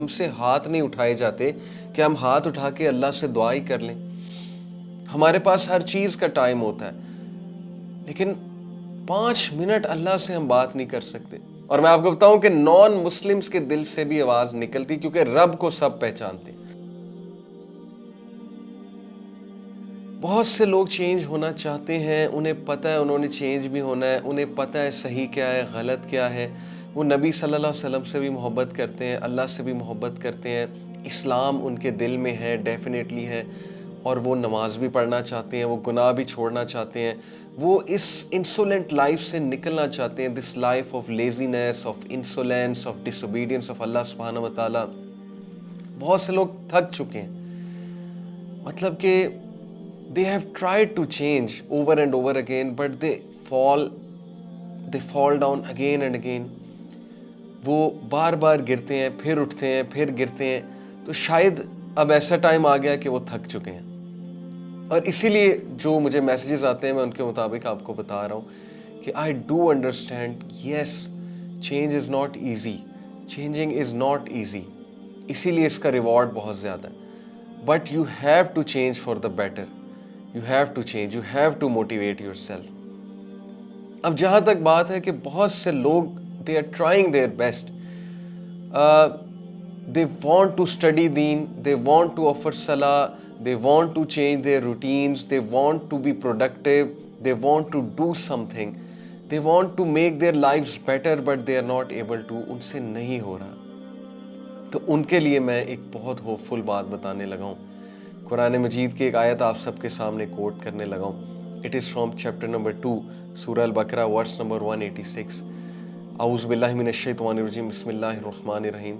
हमसे हाथ नहीं उठाए जाते कि हम हाथ उठा के अल्लाह से दुआ ही कर लें। हमारे पास हर चीज़ का टाइम होता है, लेकिन 5 मिनट अल्लाह से हम बात नहीं कर सकते। और मैं आपको बताऊं कि नॉन मुस्लिम्स के दिल से भी आवाज़ निकलती, क्योंकि रब को सब पहचानते हैं। बहुत से लोग चेंज होना चाहते हैं, उन्हें पता है उन्होंने चेंज भी होना है, उन्हें पता है सही क्या है गलत क्या है। वो नबी सल्लल्लाहु अलैहि वसल्लम से भी मोहब्बत करते हैं, अल्लाह से भी मोहब्बत करते हैं, इस्लाम उनके दिल में है, डेफिनेटली है, और वो नमाज भी पढ़ना चाहते हैं, वो गुनाह भी छोड़ना चाहते हैं, वो इस इंसोलेंट लाइफ से निकलना चाहते हैं, this life of laziness, of insolence, of disobedience of अल्लाह सुब्हानहू व तआला। बहुत से लोग थक चुके हैं, मतलब कि they have tried to change over and over again, but they fall down again and again. वो बार बार गिरते हैं, फिर उठते हैं, फिर गिरते हैं। तो शायद अब ऐसा टाइम आ गया कि वो थक चुके हैं, और इसीलिए जो मुझे मैसेजेस आते हैं मैं उनके मुताबिक आपको बता रहा हूँ कि I do understand, yes, change is not easy, changing is not easy, इसीलिए इसका रिवॉर्ड बहुत ज़्यादा है। But you have to change for the better, you have to change, you have to motivate yourself. अब जहाँ तक बात है कि बहुत से लोग they are trying their best, they want to study then, they want to offer सलाह, they want to change their routines, they want to be productive, they want to do something, they want to make their lives better, but they are not able to, उनसे नहीं हो रहा। तो उनके लिए मैं एक बहुत होपफुल बात बताने लगा हूँ। कुरान मजीद की एक आयत आप सबके सामने कोट करने लगा हूँ। It is from chapter number 2 सूरह अल बकरा वर्स नंबर 186। औज़ु बिल्लाहि मिनश शैतानिर रजीम, बिस्मिल्लाहिर रहमानिर रहीम।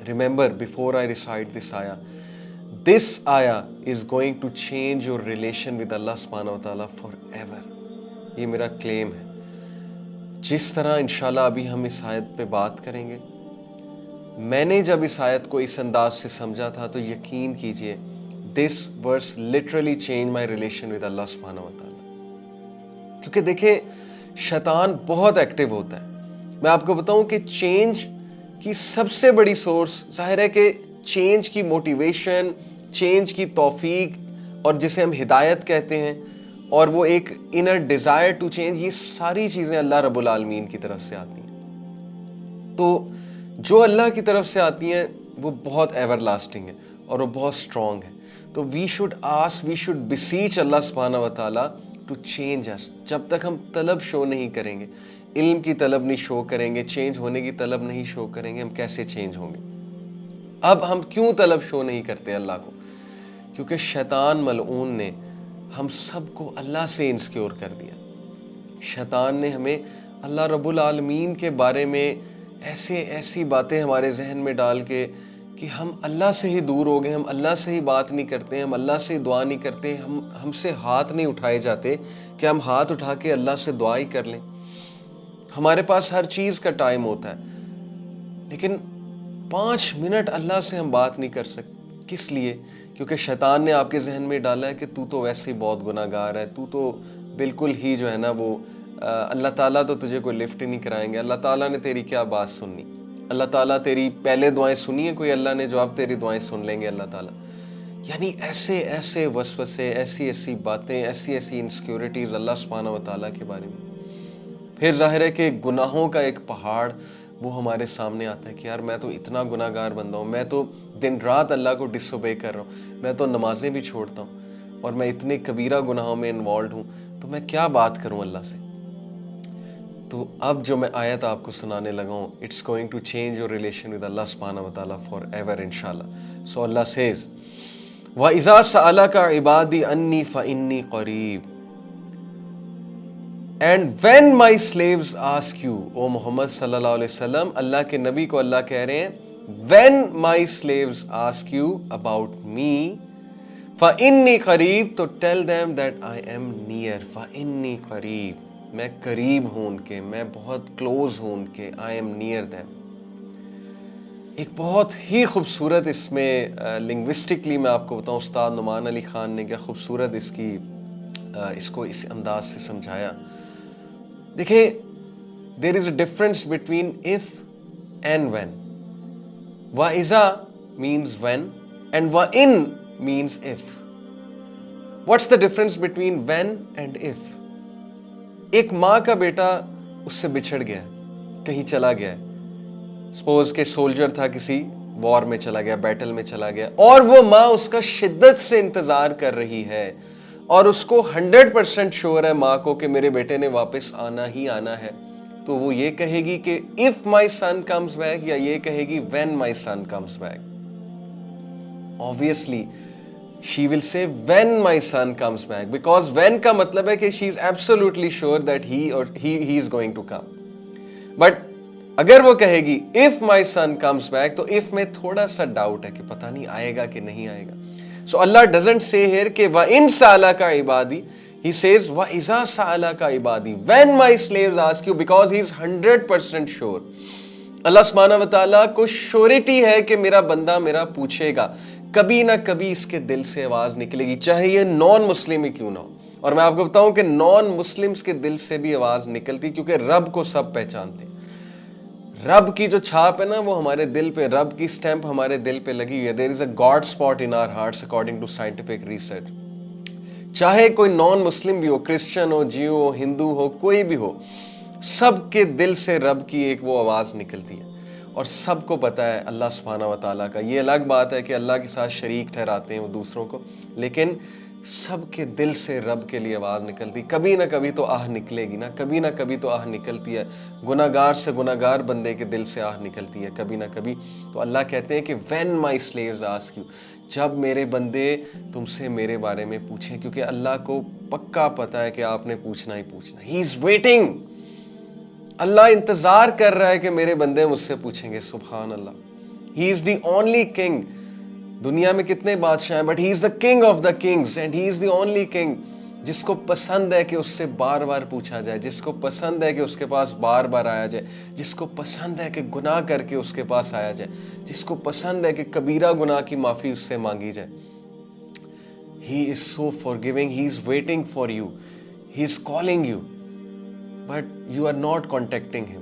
Remember before I recite this आया is going to change your relation with अल्लाह सुब्हानहू व तआला फॉर एवर। ये मेरा क्लेम है। जिस तरह इंशाल्लाह अभी हम इस आयत पे बात करेंगे, मैंने जब इस आयत को इस अंदाज से समझा था तो यकीन कीजिए this verse literally change my relation with अल्लाह सुब्हानहू व तआला। क्योंकि देखिए, शैतान बहुत एक्टिव होता है। मैं आपको बताऊं कि चेंज की सबसे बड़ी सोर्स, जाहिर है कि चेंज की मोटिवेशन, चेंज की तौफीक, और जिसे हम हिदायत कहते हैं, और वो एक इनर डिज़ायर टू चेंज, ये सारी चीज़ें अल्लाह रब्बुल आलमीन की तरफ से आती हैं। तो जो अल्लाह की तरफ से आती हैं वो बहुत एवरलास्टिंग है और वो बहुत स्ट्रॉन्ग है। तो we should ask, we should beseech अल्लाह सुब्हानहू व तआला टू चेंज अस। जब तक हम तलब शो नहीं करेंगे, इल्म की तलब नहीं शो करेंगे, चेंज होने की तलब नहीं शो करेंगे, हम कैसे चेंज होंगे? अब हम क्यों तलब शो नहीं करते अल्लाह को? क्योंकि शैतान मलऊन ने हम सबको अल्लाह से इंसिक्योर कर दिया। शैतान ने हमें अल्लाह रब्बुल आलमीन के बारे में ऐसी बातें हमारे जहन में डाल के कि हम अल्लाह से ही दूर हो गए, हम अल्लाह से ही बात नहीं करते, हम अल्लाह से ही दुआ नहीं करते, हमसे हाथ नहीं उठाए जाते कि हम हाथ उठा के अल्लाह से दुआ ही कर लें। हमारे पास हर चीज़ का टाइम होता है, लेकिन 5 मिनट अल्लाह से हम बात नहीं कर सकते। किस लिए? क्योंकि शैतान ने आपके जहन में डाला है कि तू तो वैसे ही बहुत गुनाहगार है, तू तो बिल्कुल ही जो है ना वो अल्लाह ताला तो तुझे कोई लिफ्ट ही नहीं कराएंगे, अल्लाह ताला ने तेरी क्या बात सुननी, अल्लाह ताला तेरी पहले दुआएं सुनी है कोई अल्लाह ने जो आप तेरी दुआएं सुन लेंगे अल्लाह ताला। यानी ऐसे ऐसे वसवसे, ऐसी ऐसी बातें, ऐसी ऐसी इनसिक्योरिटीज़ अल्लाह सुब्हानहू व तआला के बारे में। फिर जाहिर है कि गुनाहों का एक पहाड़ वो हमारे सामने आता है कि यार मैं तो इतना गुनाहगार बंदा हूँ, मैं तो दिन रात अल्लाह को डिसोबे कर रहा हूँ, मैं तो नमाजें भी छोड़ता हूँ, और मैं इतने कबीरा गुनाहों में इन्वॉल्व हूँ, तो मैं क्या बात करूँ अल्लाह से? तो अब जो मैं आयत आपको सुनाने लगा हूँ, it's going to change your relation with अल्लाह सुब्हानहू व तआला फॉर एवर इंशाल्लाह। सो अल्लाह सेज व इज़ा सअलका इबादी अन्नी फ़इन्नी क़रीब, and when my slaves ask you, O मोहम्मद सल्लल्लाहु अलैहि वसल्लम, अल्लाह के नबी को अल्लाह कह रहे हैं when my slaves ask you about me फ़इन्नी क़रीब, तो tell them that I am near. फ़इन्नी क़रीब, मैं करीब हूँ उनके, मैं बहुत क्लोज हूँ उनके, आई एम नियर देम। एक बहुत ही खूबसूरत इसमें लिंग्विस्टिकली मैं आपको बताऊँ, उस्ताद नुमान अली ख़ान ने क्या खूबसूरत इसको इस अंदाज से समझाया। देखिए, there is a difference between if and when. वा इज़ा मीन्स when and वा in means if. What's the difference between when and if? एक माँ का बेटा उससे बिछड़ गया, कहीं चला गया, सपोज के सोल्जर था, किसी वॉर में चला गया, बैटल में चला गया, और वो माँ उसका शिद्दत से इंतजार कर रही है और उसको 100% श्योर है माँ को कि मेरे बेटे ने वापस आना ही आना है, तो वो ये कहेगी कि if my son comes back, या ये कहेगी when my son comes back? Obviously she will say when my son comes back, because when का मतलब है कि she is absolutely sure that he is going to come. But अगर वो कहेगी if my son comes back, तो if में थोड़ा सा डाउट है कि पता नहीं आएगा कि नहीं आएगा. So Allah doesn't say here कि वा इन साला का इबादी, he says वा इज़ा साला का इबादी, when my slaves ask you, because he is 100% sure. अल्लाह सुब्हानहू व तआला को श्योरिटी है कि मेरा बंदा मेरा पूछेगा, कभी ना कभी इसके दिल से आवाज निकलेगी, चाहे ये नॉन मुस्लिम ही क्यों ना हो. और मैं आपको बताऊं कि नॉन मुस्लिम्स के दिल से भी आवाज निकलती, क्योंकि रब को सब पहचानते हैं. रब की जो छाप है ना वो हमारे दिल पे, रब की स्टैंप हमारे दिल पे लगी हुई है. There is a god spot in our hearts according to scientific research. चाहे कोई नॉन मुस्लिम भी हो, क्रिश्चियन हो, जियो हो, हिंदू हो, कोई भी हो, सबके दिल से रब की एक वो आवाज़ निकलती है. और सबको पता है अल्लाह सुब्हानहू व तआला का. ये अलग बात है कि अल्लाह के साथ शरीक ठहराते हैं वो दूसरों को, लेकिन सबके दिल से रब के लिए आवाज़ निकलती. कभी ना कभी तो आह निकलेगी ना, कभी ना कभी तो आह निकलती है. गुनाहगार से गुनाहगार बंदे के दिल से आह निकलती है कभी ना कभी. तो अल्लाह कहते हैं कि when my slaves ask you, जब मेरे बंदे तुमसे मेरे बारे में पूछें, क्योंकि अल्लाह को पक्का पता है कि आपने पूछना ही पूछना. He is waiting. अल्लाह इंतजार कर रहा है कि मेरे बंदे मुझसे पूछेंगे. सुभान अल्लाह. He is the only king. दुनिया में कितने बादशाह हैं, but he is the king of the kings and he is the only king. जिसको पसंद है कि उससे बार बार पूछा जाए, जिसको पसंद है कि उसके पास बार बार आया जाए, जिसको पसंद है कि गुनाह करके उसके पास आया जाए, जिसको पसंद है कि कबीरा गुनाह की माफ़ी उससे मांगी जाए. He is so forgiving. He is waiting for you. He is calling you, but you are not contacting him.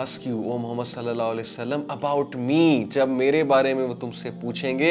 ask you, O Muhammad sallallahu alaihi wasallam, about me, जब मेरे बारे में वो तुमसे पूछेंगे,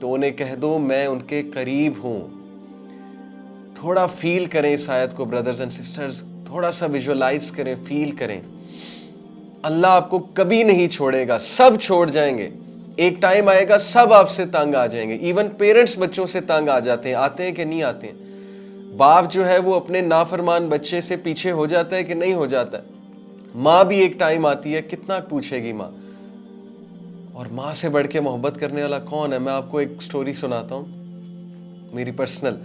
तो उन्हें कह दो मैं उनके करीब हूँ. थोड़ा फील करें इस आयत को ब्रदर्स एंड सिस्टर्स, थोड़ा सा विजुअलाइज करें, फील करें. अल्लाह आपको कभी नहीं छोड़ेगा. सब छोड़ जाएंगे, एक टाइम आएगा सब आपसे तंग आ जाएंगे. इवन पेरेंट्स बच्चों से तंग आ जाते हैं. आते हैं कि नहीं आते हैं? बाप जो है वो अपने नाफरमान बच्चे से पीछे हो जाता है कि नहीं हो जाता है? माँ भी एक टाइम आती है, कितना पूछेगी माँ. और माँ से बढ़ के मोहब्बत करने वाला कौन है? मैं आपको एक स्टोरी सुनाता हूँ मेरी पर्सनल.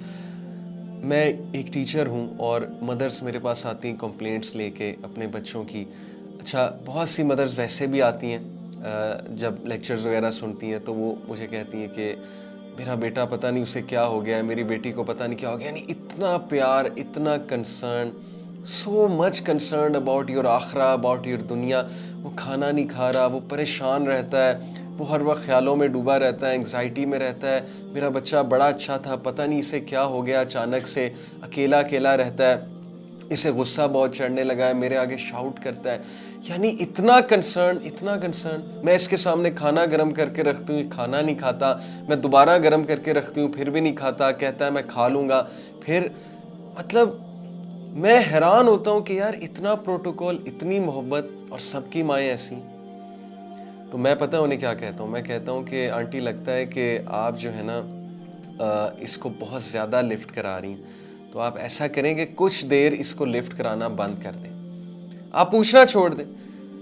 मैं एक टीचर हूँ और मदर्स मेरे पास आती हैं कंप्लेंट्स लेके अपने बच्चों की. अच्छा, बहुत सी मदर्स वैसे भी आती हैं जब लेक्चर्स वगैरह सुनती हैं, तो वो मुझे कहती हैं कि मेरा बेटा पता नहीं उसे क्या हो गया है, मेरी बेटी को पता नहीं क्या हो गया. नहीं, इतना प्यार, इतना concern, so much concern about your आखरा, अबाउट योर दुनिया. वो खाना नहीं खा रहा, वो परेशान रहता है, वो हर वक्त ख्यालों में डूबा रहता है, एंग्जाइटी में रहता है. मेरा बच्चा बड़ा अच्छा था, पता नहीं इसे क्या हो गया, अचानक से अकेला अकेला रहता है, इसे गुस्सा बहुत चढ़ने लगा है, मेरे आगे शाउट करता है. यानी इतना कंसर्न, इतना कंसर्न. मैं इसके सामने खाना गर्म करके रखती हूँ, खाना नहीं खाता. मैं दोबारा गर्म करके रखती हूँ, फिर भी नहीं खाता. कहता है मैं खा लूँगा. फिर मतलब मैं हैरान होता हूँ कि यार इतना प्रोटोकॉल, इतनी मोहब्बत, और सबकी माएँ ऐसी. तो मैं पता है उन्हें क्या कहता हूँ? मैं कहता हूँ कि आंटी लगता है कि आप जो है ना इसको बहुत ज़्यादा लिफ्ट करा रही हैं, तो आप ऐसा करें कि कुछ देर इसको लिफ्ट कराना बंद कर दें, आप पूछना छोड़ दें.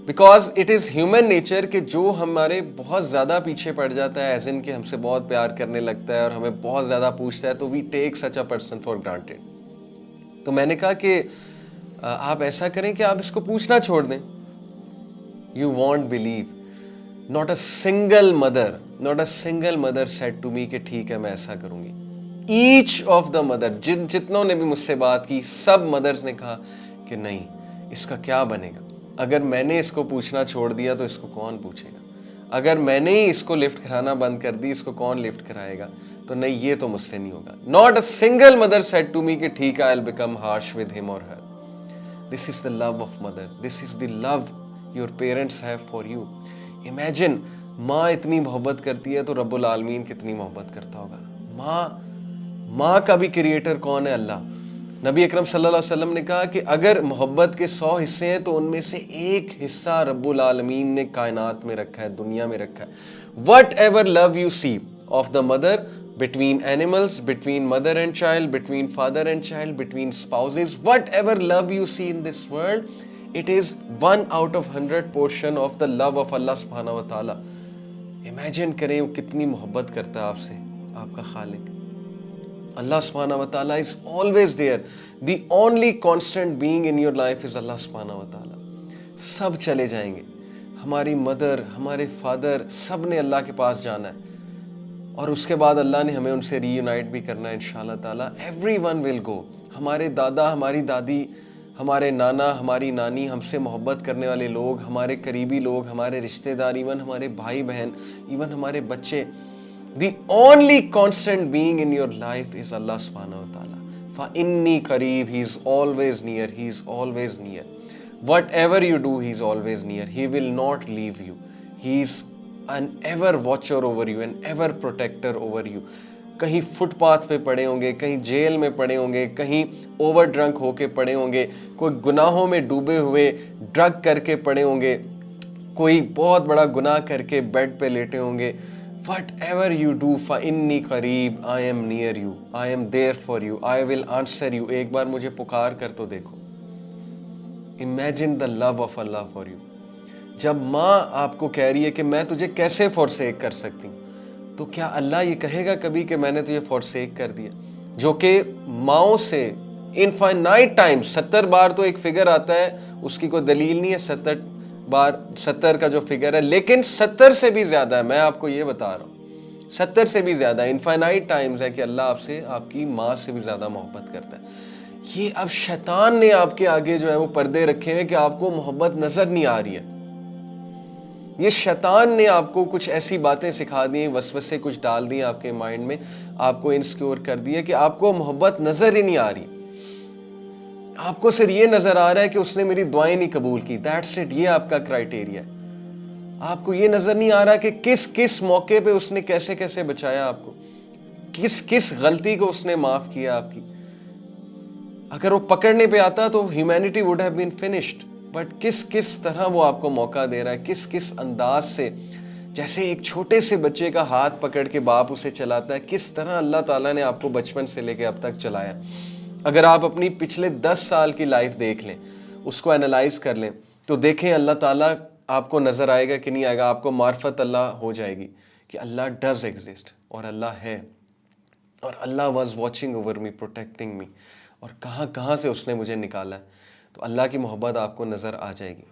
Because it is human nature कि जो हमारे बहुत ज़्यादा पीछे पड़ जाता है, एज इन कि हमसे बहुत प्यार करने लगता है और हमें बहुत ज़्यादा पूछता है, तो we take such a person for granted. तो मैंने कहा कि आप ऐसा करें कि आप इसको पूछना छोड़ दें. You won't believe, not a single mother said to me कि ठीक है मैं ऐसा करूँगी. ईच ऑफ द मदर, जितनों ने भी मुझसे बात की, सब मदर्स ने कहा कि नहीं, इसका क्या बनेगा? अगर मैंने इसको पूछना छोड़ दिया तो इसको कौन पूछेगा? अगर मैंने ही इसको लिफ्ट कराना बंद कर दी, इसको कौन लिफ्ट कराएगा? तो नहीं, ये तो मुझसे नहीं होगा. Not a single mother said to me कि ठीक है, I will become harsh with him और her. This is the love of mother. This is the love your parents have for you. Imagine, माँ इतनी मोहब्बत करती है तो रब्बुल आलमीन कितनी मोहब्बत करता होगा। माँ का भी क्रिएटर कौन है? अल्लाह। नबी अकरम सल्लल्लाहु अलैहि वसल्लम ने कहा कि अगर मोहब्बत के 100 हिस्से हैं तो उनमें से एक हिस्सा रब्बुल आलमीन ने कायनात में रखा है, दुनिया में रखा है। Whatever love you see of the mother, between animals, between mother and child, between father and child, between spouses, whatever love you see in this world, it is 1 out of 100 portion of the love of Allah subhanahu wa ta'ala. Imagine करें वो कितनी मोहब्बत करता है आपसे, आपका खालिक। Allah subhanahu wa ta'ala is always there. The only constant being in your life is Allah subhanahu wa ta'ala. सब चले जाएंगे, हमारी मदर, हमारे फादर, सब ने अल्लाह के पास जाना है और उसके बाद अल्लाह ने हमें उनसे रीयूनाइट भी करना है इंशाल्लाह ताला। Everyone will go. हमारे दादा, हमारी दादी, हमारे नाना, हमारी नानी, हमसे मोहब्बत करने वाले लोग, हमारे करीबी लोग, हमारे रिश्तेदार, इवन हमारे भाई बहन, इवन हमारे बच्चे, the only constant being in your life is अल्लाह सुब्हानहू व तआला। फ़इन्नी करीब, he is always near, he is always near. Whatever you do, he is always near, he will not leave you, he is an ever watcher over you, an ever protector over you. कहीं footpath पे पड़े होंगे, कहीं jail में पड़े होंगे, कहीं over drunk होके पड़े होंगे, कोई गुनाहों में डूबे हुए ड्रग करके पड़े होंगे, कोई बहुत बड़ा गुनाह करके बेड पे लेटे होंगे। Whatever you do, फ़इन्नी करीब, I am near you, I am there for you, I will answer you. एक बार मुझे पुकार कर तो देखो। Imagine the love of Allah for you. जब माँ आपको कह रही है कि मैं तुझे कैसे फॉरसेक कर सकती हूँ, तो क्या अल्लाह ये कहेगा कभी कि मैंने तुझे फॉरसेक कर दिया? जो कि माओ से इनफाइनाइट टाइम्स, 70 बार तो एक फिगर आता है, उसकी कोई दलील नहीं है 70 बार, 70 का जो फिगर है, लेकिन 70 से भी ज़्यादा है। मैं आपको ये बता रहा हूँ, 70 से भी ज़्यादा इनफाइनाइट टाइम्स है कि अल्लाह आपसे, आपकी माँ से भी ज़्यादा मोहब्बत करता है। ये अब शैतान ने आपके आगे जो है वो पर्दे रखे हैं कि आपको मोहब्बत नज़र नहीं आ रही है। ये शैतान ने आपको कुछ ऐसी बातें सिखा दी, वसवसे कुछ डाल दिए आपके माइंड में, आपको इनसिक्योर कर दिया कि आपको मोहब्बत नजर ही नहीं आ रही। आपको सिर्फ ये नजर आ रहा है कि उसने मेरी दुआएं नहीं कबूल की, दैट्स इट, ये आपका क्राइटेरिया है। आपको ये नजर नहीं आ रहा कि किस किस मौके पे उसने कैसे कैसे बचाया आपको, किस किस गलती को उसने माफ किया आपकी। अगर वो पकड़ने पे आता तो humanity would have been finished, but किस किस तरह वो आपको मौका दे रहा है, किस किस अंदाज से, जैसे एक छोटे से बच्चे का हाथ पकड़ के बाप उसे चलाता है, किस तरह अल्लाह ताला ने आपको बचपन से लेके अब तक चलाया। अगर आप अपनी पिछले 10 साल की लाइफ देख लें, उसको एनालाइज कर लें, तो देखें अल्लाह ताला आपको नज़र आएगा कि नहीं आएगा। आपको मार्फत अल्लाह हो जाएगी कि अल्लाह डज एग्जिस्ट और अल्लाह है, और अल्लाह was watching over me, protecting me, और कहाँ कहाँ से उसने मुझे निकाला है। तो अल्लाह की मोहब्बत आपको नज़र आ जाएगी।